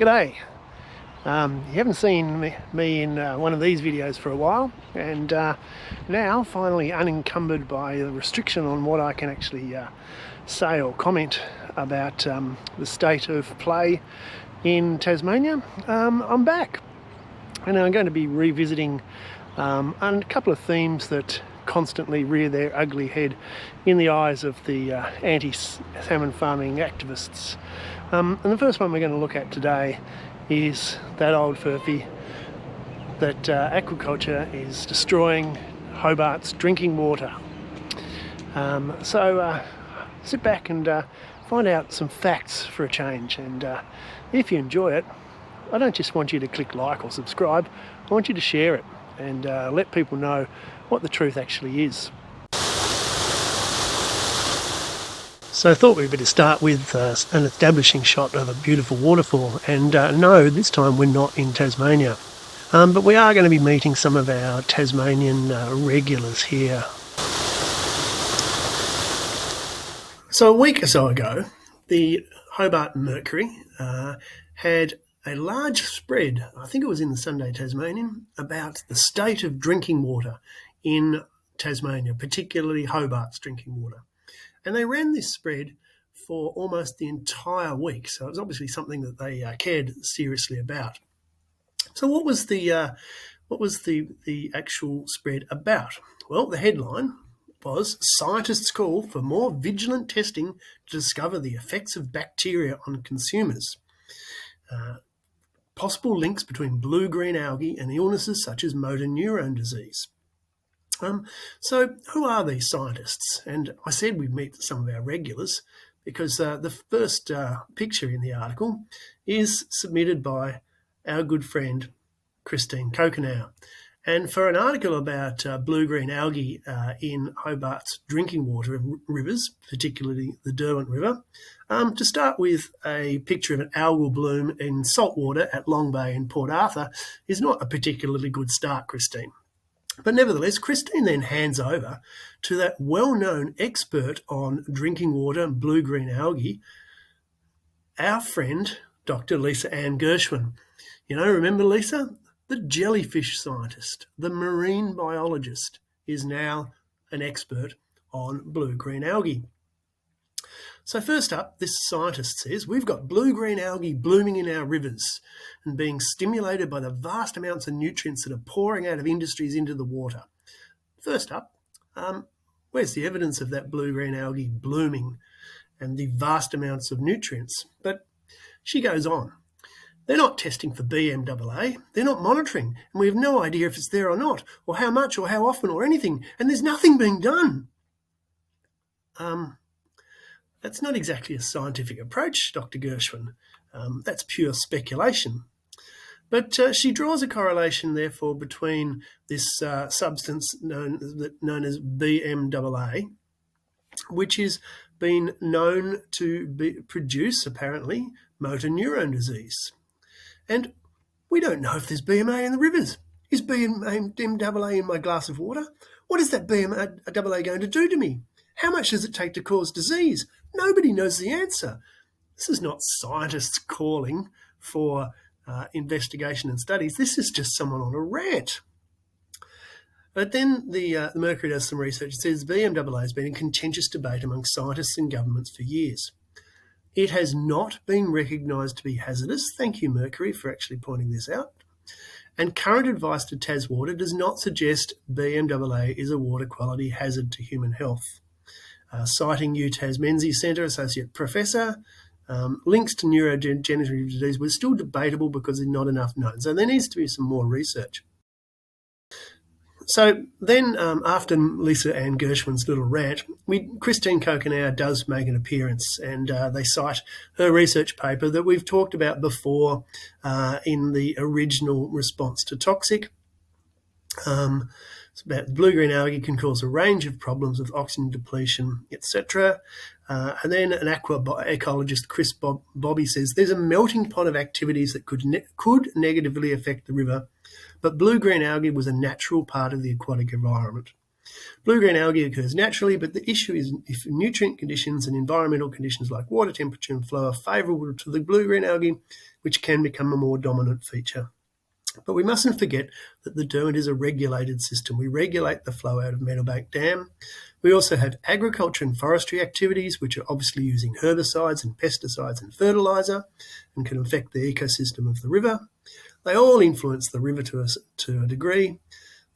G'day. You haven't seen me in one of these videos for a while, and now finally unencumbered by the restriction on what I can actually say or comment about the state of play in Tasmania, I'm back, and I'm going to be revisiting a couple of themes that constantly rear their ugly head in the eyes of the anti-salmon farming activists. And the first one we're going to look at today is that old furphy that aquaculture is destroying Hobart's drinking water. So sit back and find out some facts for a change, and if you enjoy it, I don't just want you to click like or subscribe, I want you to share it and let people know what the truth actually is. So I thought we'd better start with an establishing shot of a beautiful waterfall, and no, this time we're not in Tasmania, but we are going to be meeting some of our Tasmanian regulars here. So a week or so ago, the Hobart Mercury had a large spread, I think it was in the Sunday Tasmanian, about the state of drinking water in Tasmania, particularly Hobart's drinking water. And they ran this spread for almost the entire week, so it was obviously something that they cared seriously about. So what was the actual spread about? Well, the headline was "Scientists call for more vigilant testing to discover the effects of bacteria on consumers. Possible links between blue-green algae and illnesses such as motor neurone disease." So who are these scientists? And I said we'd meet some of our regulars because the first picture in the article is submitted by our good friend Christine Coconau. And for an article about blue-green algae in Hobart's drinking water rivers, particularly the Derwent River, to start with a picture of an algal bloom in salt water at Long Bay in Port Arthur is not a particularly good start, Christine. But nevertheless, Christine then hands over to that well-known expert on drinking water and blue-green algae, our friend, Dr. Lisa Ann Gershwin. You know, remember Lisa? The jellyfish scientist, the marine biologist, is now an expert on blue-green algae. So first up, this scientist says, we've got blue-green algae blooming in our rivers and being stimulated by the vast amounts of nutrients that are pouring out of industries into the water. First up, where's the evidence of that blue-green algae blooming and the vast amounts of nutrients? But she goes on. They're not testing for BMAA, they're not monitoring, and we have no idea if it's there or not, or how much or how often or anything, and there's nothing being done. That's not exactly a scientific approach, Dr. Gershwin. That's pure speculation. But she draws a correlation, therefore, between this substance known as BMAA, which is been known to produce, apparently, motor neurone disease. And we don't know if there's BMA in the rivers. Is BMAA in my glass of water? What is that BMAA going to do to me? How much does it take to cause disease? Nobody knows the answer. This is not scientists calling for investigation and studies. This is just someone on a rant. But then the Mercury does some research. It says BMAA has been in contentious debate among scientists and governments for years. It has not been recognised to be hazardous. Thank you, Mercury, for actually pointing this out. And current advice to TasWater does not suggest BMAA is a water quality hazard to human health. Citing UTAS Menzies Centre Associate Professor, links to neurodegenerative disease were still debatable because there's not enough known. So there needs to be some more research. So then after Lisa Ann Gershwin's little rant, Christine Coconau does make an appearance, and they cite her research paper that we've talked about before in the original response to toxic. It's about blue-green algae can cause a range of problems with oxygen depletion, etc. And then an ecologist, Chris Bobby, says there's a melting pot of activities that could negatively affect the river, but blue-green algae was a natural part of the aquatic environment. Blue-green algae occurs naturally, but the issue is if nutrient conditions and environmental conditions like water temperature and flow are favourable to the blue-green algae, which can become a more dominant feature. But we mustn't forget that the Derwent is a regulated system. We regulate the flow out of Meadowbank Dam. We also have agriculture and forestry activities, which are obviously using herbicides and pesticides and fertiliser and can affect the ecosystem of the river. They all influence the river to a degree.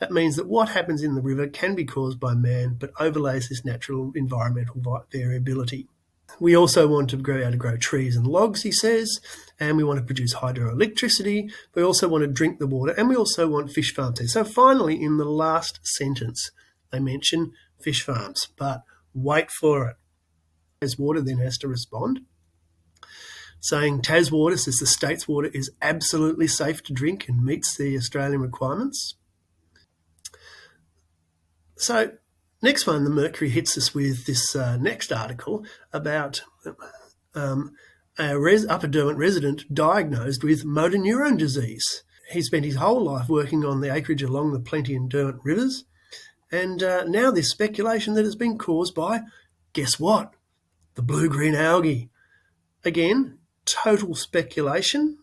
That means that what happens in the river can be caused by man, but overlays this natural environmental variability. We also want to be able to grow trees and logs, he says, and we want to produce hydroelectricity. We also want to drink the water, and we also want fish farms there. So finally, in the last sentence, they mention fish farms, but wait for it. Taswater then has to respond, saying Taswater says the state's water is absolutely safe to drink and meets the Australian requirements. So next one, the Mercury hits us with this next article about a Upper Derwent resident diagnosed with motor neurone disease. He spent his whole life working on the acreage along the Plenty and Derwent rivers, and now there's speculation that it's been caused by, guess what, the blue-green algae. Again, total speculation,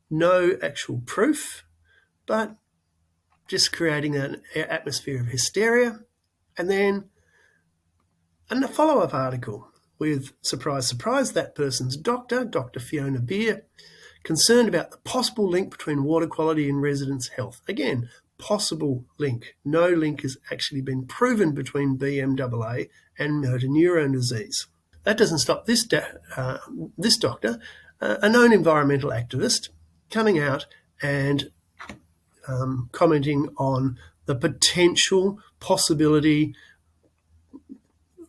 no actual proof, but just creating an atmosphere of hysteria. And then a follow-up article with, surprise, surprise, that person's doctor, Dr. Fiona Beer, concerned about the possible link between water quality and residents' health. Again, possible link. No link has actually been proven between BMAA and motor neurone disease. That doesn't stop this doctor, a known environmental activist, coming out and commenting on the potential possibility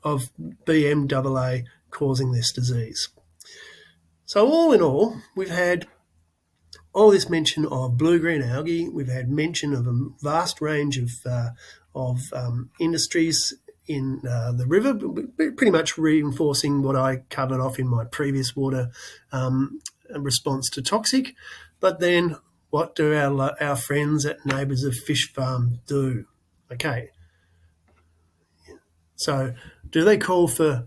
of BMAA causing this disease. So all in all, we've had all this mention of blue-green algae. We've had mention of a vast range of industries in the river, pretty much reinforcing what I covered off in my previous water response to toxic. But then what do our friends at Neighbours of Fish Farm do? Okay. So do they call for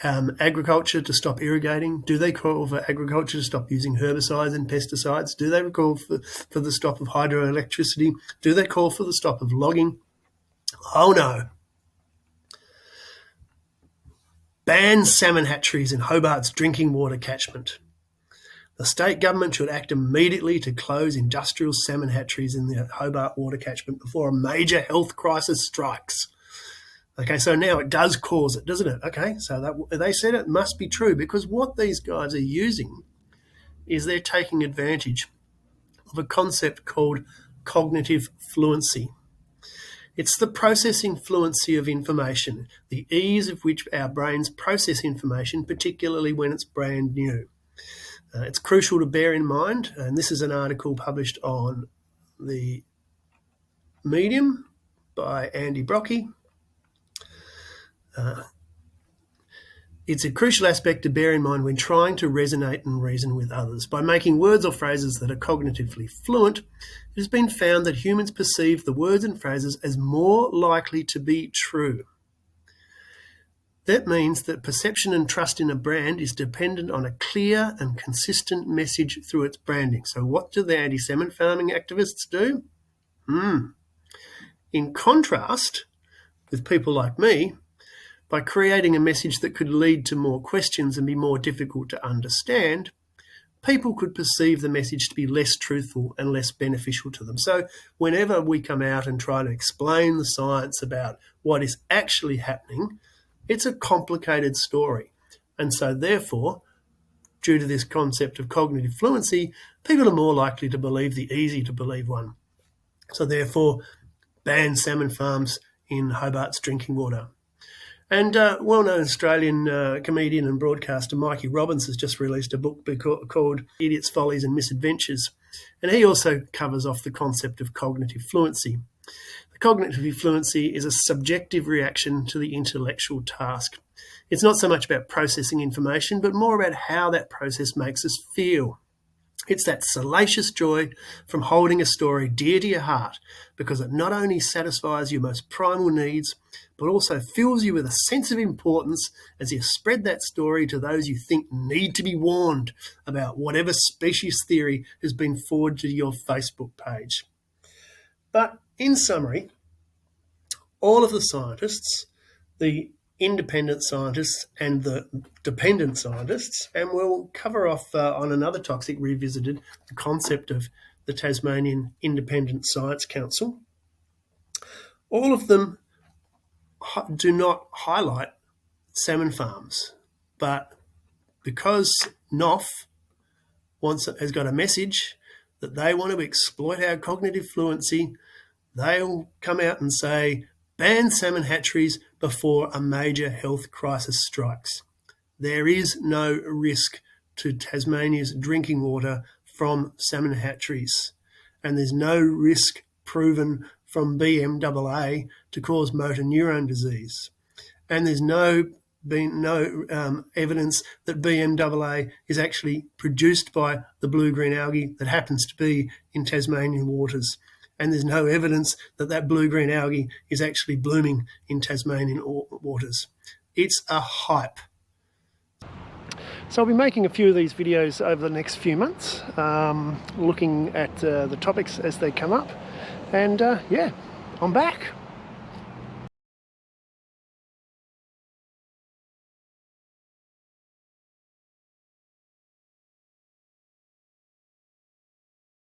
agriculture to stop irrigating? Do they call for agriculture to stop using herbicides and pesticides? Do they call for the stop of hydroelectricity? Do they call for the stop of logging? Oh no. Ban salmon hatcheries in Hobart's drinking water catchment. The state government should act immediately to close industrial salmon hatcheries in the Hobart water catchment before a major health crisis strikes. Okay, so now it does cause it, doesn't it? Okay, so they said it must be true, because what these guys are using is they're taking advantage of a concept called cognitive fluency. It's the processing fluency of information, the ease of which our brains process information, particularly when it's brand new. It's crucial to bear in mind, and this is an article published on the Medium by Andy Brocky. It's a crucial aspect to bear in mind when trying to resonate and reason with others. By making words or phrases that are cognitively fluent, it has been found that humans perceive the words and phrases as more likely to be true. That means that perception and trust in a brand is dependent on a clear and consistent message through its branding. So what do the anti-salmon farming activists do? In contrast, with people like me, by creating a message that could lead to more questions and be more difficult to understand, people could perceive the message to be less truthful and less beneficial to them. So whenever we come out and try to explain the science about what is actually happening, it's a complicated story. And so therefore, due to this concept of cognitive fluency, people are more likely to believe the easy to believe one. So therefore, ban salmon farms in Hobart's drinking water. And well-known Australian comedian and broadcaster Mikey Robbins has just released a book called Idiots, Follies and Misadventures. And he also covers off the concept of cognitive fluency. Cognitive fluency is a subjective reaction to the intellectual task. It's not so much about processing information, but more about how that process makes us feel. It's that salacious joy from holding a story dear to your heart, because it not only satisfies your most primal needs, but also fills you with a sense of importance as you spread that story to those you think need to be warned about whatever specious theory has been forwarded to your Facebook page. But in summary, all of the scientists, the independent scientists and the dependent scientists, and we'll cover off on another topic revisited, the concept of the Tasmanian Independent Science Council. All of them do not highlight salmon farms, but because NOF has got a message that they want to exploit our cognitive fluency, they'll come out and say, ban salmon hatcheries before a major health crisis strikes. There is no risk to Tasmania's drinking water from salmon hatcheries, and there's no risk proven from BMAA to cause motor neurone disease. And there's been no evidence that BMAA is actually produced by the blue-green algae that happens to be in Tasmanian waters. And there's no evidence that that blue-green algae is actually blooming in Tasmanian waters. It's a hype. So I'll be making a few of these videos over the next few months, looking at the topics as they come up. And yeah, I'm back.